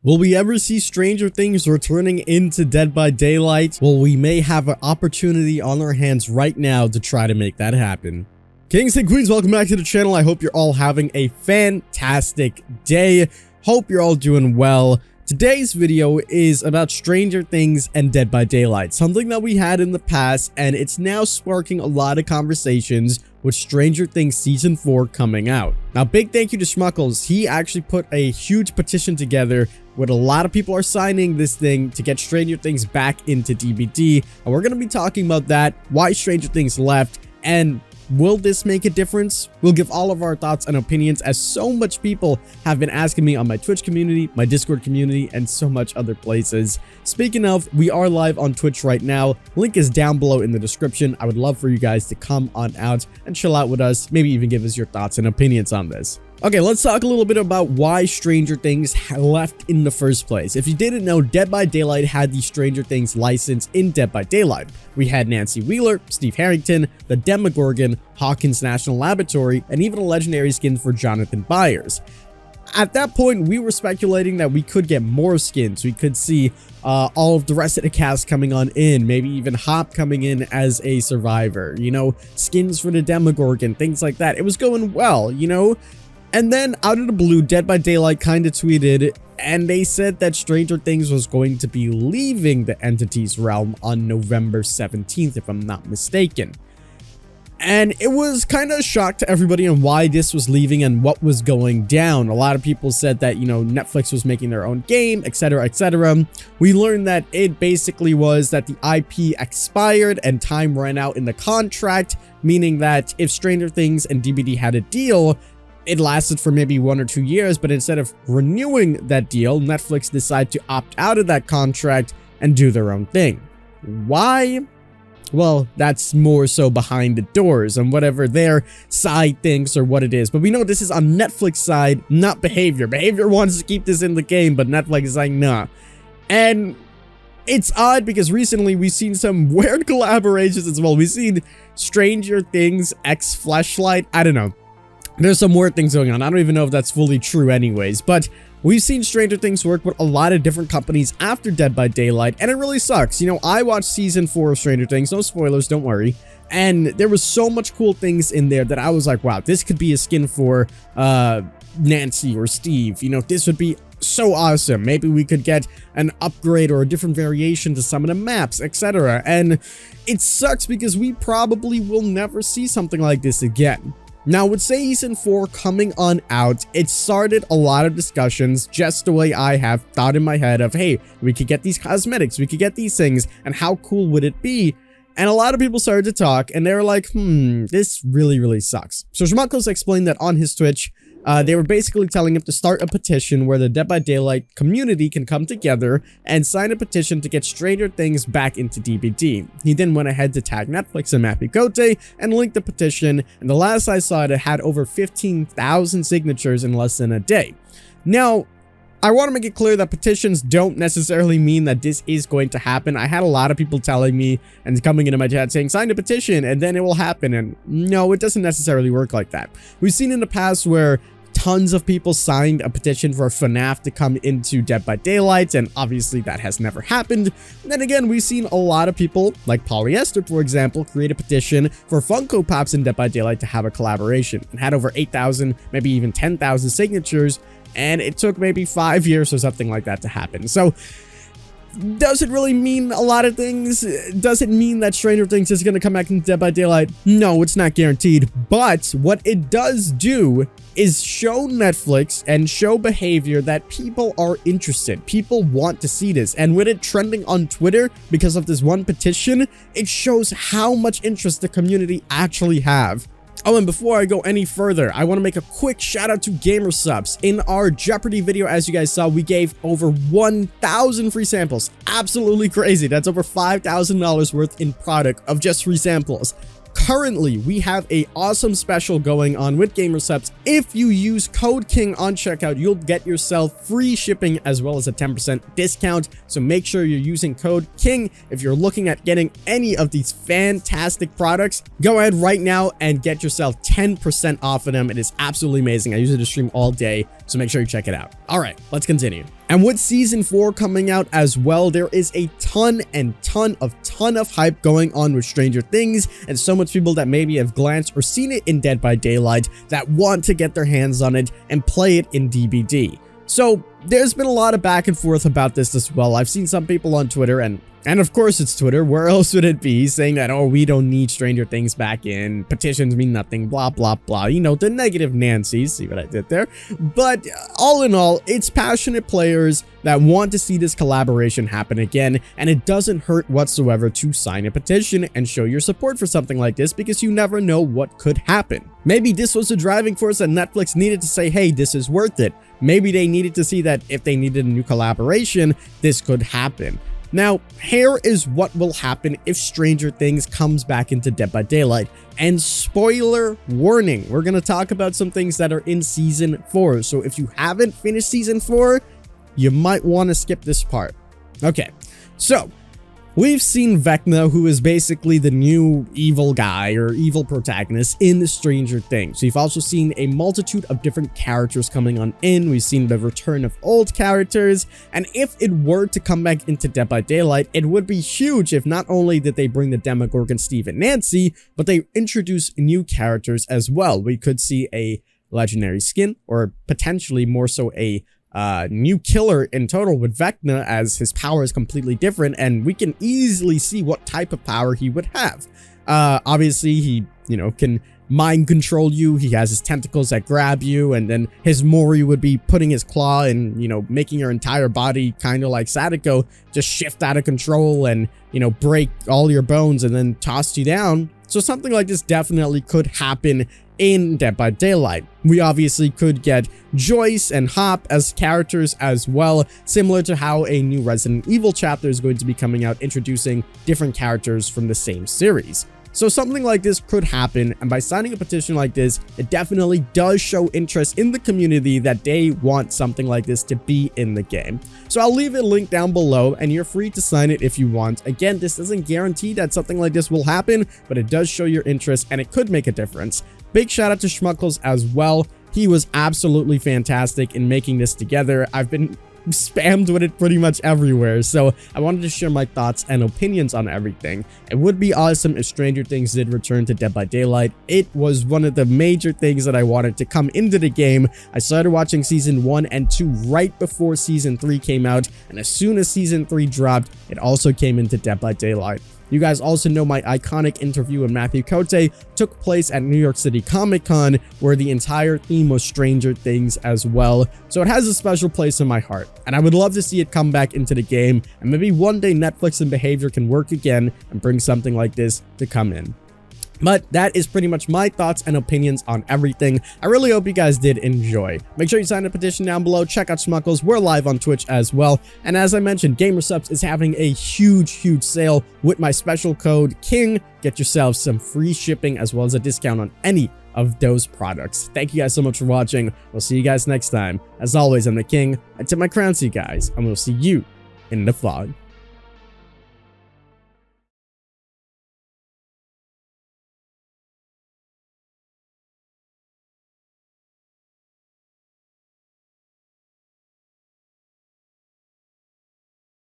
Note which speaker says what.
Speaker 1: Will we ever see Stranger Things returning into Dead by Daylight? Well, we may have an opportunity on our hands right now to try to make that happen. Kings and queens, welcome back to the channel. I hope you're all having a fantastic day. Hope you're all doing well. Today's video is about Stranger Things and Dead by Daylight, something that we had in the past, and it's now sparking a lot of conversations with Stranger Things Season 4 coming out. Now, big thank you to Schmuckles. He actually put a huge petition together where a lot of people are signing this thing to get Stranger Things back into DBD, and we're going to be talking about that, why Stranger Things left, and will this make a difference? We'll give all of our thoughts and opinions, as so much people have been asking me on my Twitch community, my Discord community, and so much other places. Speaking of, we are live on Twitch right now. Link is down below in the description. I would love for you guys to come on out and chill out with us, maybe even give us your thoughts and opinions on this. Okay, let's talk a little bit about why Stranger Things left in the first place. If you didn't know, Dead by Daylight had the Stranger Things license in Dead by Daylight. We had Nancy Wheeler, Steve Harrington, the Demogorgon, Hawkins National Laboratory, and even a legendary skin for Jonathan Byers. At that point, we were speculating that we could get more skins. We could see all of the rest of the cast coming on in, maybe even Hop coming in as a survivor, you know, skins for the Demogorgon, things like that. It was going well, you know. And then out of the blue, Dead by Daylight kind of tweeted, and they said that Stranger Things was going to be leaving the entity's realm on November 17th, if I'm not mistaken. And it was kind of a shock to everybody on why this was leaving and what was going down. A lot of people said that, you know, Netflix was making their own game, etc., etc. We learned that it basically was that the IP expired and time ran out in the contract, meaning that if Stranger Things and DBD had a deal, it lasted for maybe 1 or 2 years, but instead of renewing that deal, Netflix decided to opt out of that contract and do their own thing. Why? Well, that's more so behind the doors and whatever their side thinks or what it is. But we know this is on Netflix side, not Behavior. Behavior wants to keep this in the game, but Netflix is like, nah. And it's odd because recently we've seen some weird collaborations as well. We've seen Stranger Things X Fleshlight. I don't know. There's some weird things going on. I don't even know if that's fully true anyways, but we've seen Stranger Things work with a lot of different companies after Dead by Daylight, and it really sucks. You know, I watched season 4 of Stranger Things, no spoilers, don't worry, and there was so much cool things in there that I was like, wow, this could be a skin for Nancy or Steve. You know, this would be so awesome. Maybe we could get an upgrade or a different variation to some of the maps, etc. And it sucks because we probably will never see something like this again. Now, with Season 4 coming on out, it started a lot of discussions just the way I have thought in my head of, hey, we could get these cosmetics, we could get these things, and how cool would it be? And a lot of people started to talk, and they were like, this really sucks. So Schmuckles explained that on his Twitch, they were basically telling him to start a petition where the Dead by Daylight community can come together and sign a petition to get Stranger Things back into DBD. He then went ahead to tag Netflix and Matthew Cote and linked the petition, and the last I saw it had over 15,000 signatures in less than a day. Now, I want to make it clear that petitions don't necessarily mean that this is going to happen. I had a lot of people telling me and coming into my chat saying, sign a petition and then it will happen. And no, it doesn't necessarily work like that. We've seen in the past where tons of people signed a petition for FNAF to come into Dead by Daylight, and obviously that has never happened. And then again, we've seen a lot of people, like Polyester, for example, create a petition for Funko Pops in Dead by Daylight to have a collaboration, and had over 8,000, maybe even 10,000 signatures, and it took maybe 5 years or something like that to happen. So, does it really mean a lot of things? Does it mean that Stranger Things is going to come back in Dead by Daylight? No, it's not guaranteed. But what it does do is show Netflix and show Behavior that people are interested. People want to see this. And with it trending on Twitter because of this one petition, it shows how much interest the community actually have. Oh, and before I go any further, I want to make a quick shout out to Gamersupps. In our Jeopardy video, as you guys saw, we gave over 1,000 free samples. Absolutely crazy. That's over $5,000 worth in product of just free samples. Currently, we have a awesome special going on with Gamersupps. If you use code KING on checkout, you'll get yourself free shipping as well as a 10% discount. So make sure you're using code KING if you're looking at getting any of these fantastic products. Go ahead right now and get yourself 10% off of them. It is absolutely amazing. I use it to stream all day, so make sure you check it out. All right, let's continue. And with season 4 coming out as well, there is a ton of hype going on with Stranger Things, and so much people that maybe have glanced or seen it in Dead by Daylight that want to get their hands on it and play it in DBD. So there's been a lot of back and forth about this as well. I've seen some people on Twitter, and of course it's Twitter, where else would it be, saying that, oh, we don't need Stranger Things back in, petitions mean nothing, blah, blah, blah. You know, the negative Nancy's, see what I did there? But all in all, it's passionate players that want to see this collaboration happen again, and it doesn't hurt whatsoever to sign a petition and show your support for something like this, because you never know what could happen. Maybe this was the driving force that Netflix needed to say, hey, this is worth it. Maybe they needed to see that if they needed a new collaboration, this could happen. Now, here is what will happen if Stranger Things comes back into Dead by Daylight. And spoiler warning, we're going to talk about some things that are in Season 4. So if you haven't finished Season 4, you might want to skip this part. Okay, so we've seen Vecna, who is basically the new evil guy or evil protagonist in the Stranger Things. We've also seen a multitude of different characters coming on in. We've seen the return of old characters, and if it were to come back into Dead by Daylight, it would be huge if not only did they bring the Demogorgon Steve and Nancy, but they introduce new characters as well. We could see a legendary skin, or potentially more so a new killer in total with Vecna, as his power is completely different, and we can easily see what type of power he would have. Obviously, he, you know, can mind control you. He has his tentacles that grab you, and then his Mori would be putting his claw and, you know, making your entire body kind of like Sadako just shift out of control and, you know, break all your bones and then toss you down. So something like this definitely could happen in Dead by Daylight. We obviously could get Joyce and Hop as characters as well, similar to how a new Resident Evil chapter is going to be coming out, introducing different characters from the same series. So something like this could happen, and by signing a petition like this, it definitely does show interest in the community that they want something like this to be in the game. So I'll leave a link down below, and you're free to sign it if you want. Again, this doesn't guarantee that something like this will happen, but it does show your interest, and it could make a difference. Big shout out to Schmuckles as well. He was absolutely fantastic in making this together. I've been spammed with it pretty much everywhere, so I wanted to share my thoughts and opinions on everything. It would be awesome if Stranger Things did return to Dead by Daylight. It was one of the major things that I wanted to come into the game. I started watching season 1 and 2 right before season 3 came out, and as soon as season 3 dropped, it also came into Dead by Daylight. You guys also know my iconic interview with Matthew Cote took place at New York City Comic Con, where the entire theme was Stranger Things as well. So it has a special place in my heart, and I would love to see it come back into the game, and maybe one day Netflix and Behavior can work again and bring something like this to come in. But that is pretty much my thoughts and opinions on everything. I really hope you guys did enjoy. Make sure you sign the petition down below. Check out Schmuckles. We're live on Twitch as well. And as I mentioned, Gamersupps is having a huge sale with my special code KING. Get yourselves some free shipping as well as a discount on any of those products. Thank you guys so much for watching. We'll see you guys next time. As always, I'm the King. I tip my crown to you guys, and we'll see you in the fog.